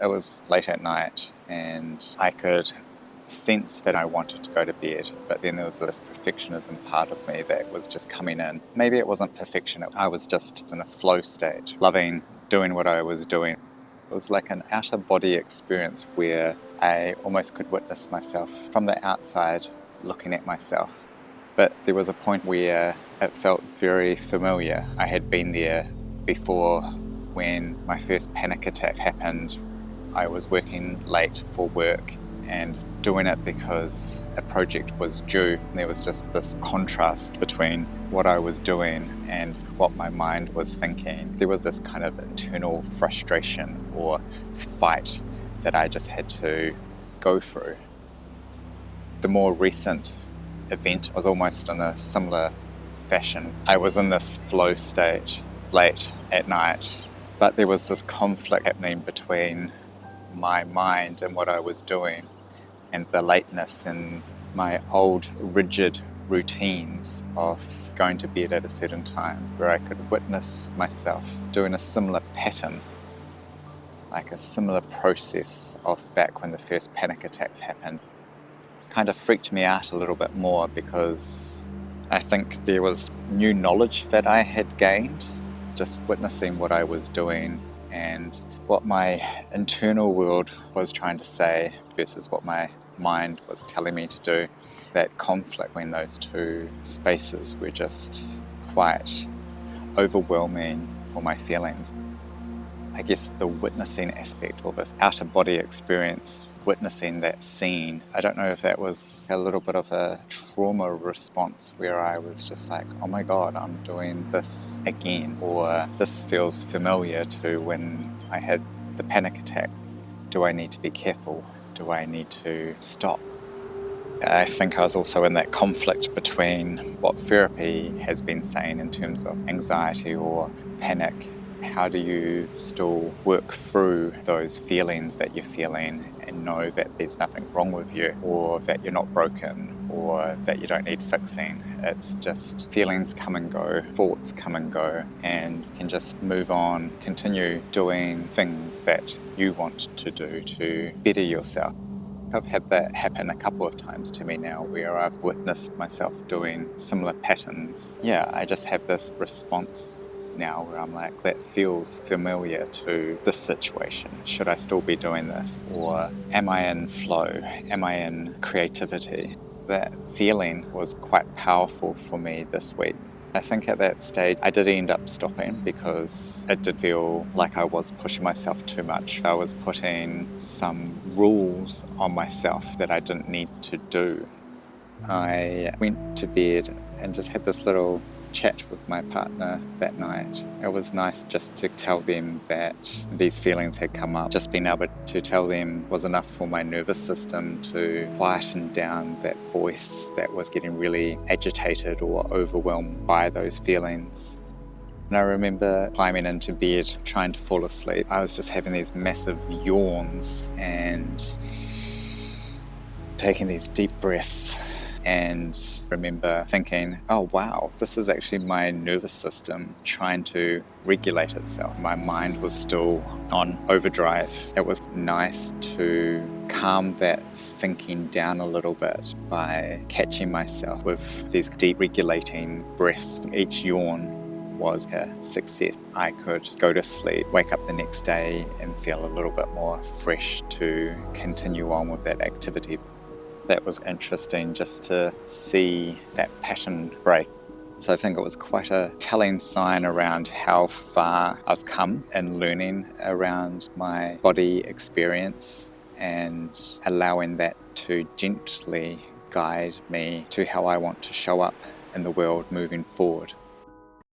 It was late at night and I could sense that I wanted to go to bed, but then there was this perfectionism part of me that was just coming in. Maybe it wasn't perfection, I was just in a flow state, loving doing what I was doing. It was like an outer body experience where I almost could witness myself from the outside looking at myself. But there was a point where it felt very familiar. I had been there before when my first panic attack happened. I was working late for work and doing it because a project was due. There was just this contrast between what I was doing and what my mind was thinking. There was this kind of internal frustration or fight that I just had to go through. The more recent event was almost in a similar fashion. I was in this flow state late at night, but there was this conflict happening between my mind and what I was doing, and the lateness and my old rigid routines of going to bed at a certain time, where I could witness myself doing a similar pattern, like a similar process of back when the first panic attack happened. Kind of freaked me out a little bit more because I think there was new knowledge that I had gained, just witnessing what I was doing and what my internal world was trying to say versus what my mind was telling me to do. That conflict between those two spaces were just quite overwhelming for my feelings. I guess the witnessing aspect or this outer body experience, witnessing that scene, I don't know if that was a little bit of a trauma response where I was just like, oh my God, I'm doing this again, or this feels familiar to when I had the panic attack. Do I need to be careful? Do I need to stop? I think I was also in that conflict between what therapy has been saying in terms of anxiety or panic. How do you still work through those feelings that you're feeling and know that there's nothing wrong with you, or that you're not broken, or that you don't need fixing? It's just feelings come and go, thoughts come and go, and you can just move on, continue doing things that you want to do to better yourself. I've had that happen a couple of times to me now where I've witnessed myself doing similar patterns. Yeah, I just have this response now where I'm like, that feels familiar to this situation. Should I still be doing this? Or am I in flow? Am I in creativity? That feeling was quite powerful for me this week. I think at that stage I did end up stopping because it did feel like I was pushing myself too much. I was putting some rules on myself that I didn't need to do. I went to bed and just had this little chat with my partner that night. It was nice just to tell them that these feelings had come up. Just being able to tell them was enough for my nervous system to quieten down that voice that was getting really agitated or overwhelmed by those feelings. And I remember climbing into bed, trying to fall asleep. I was just having these massive yawns and taking these deep breaths. And remember thinking, oh wow, this is actually my nervous system trying to regulate itself. My mind was still on overdrive. It was nice to calm that thinking down a little bit by catching myself with these deep regulating breaths. Each yawn was a success. I could go to sleep, wake up the next day and feel a little bit more fresh to continue on with that activity. That was interesting just to see that pattern break. So I think it was quite a telling sign around how far I've come in learning around my body experience and allowing that to gently guide me to how I want to show up in the world moving forward.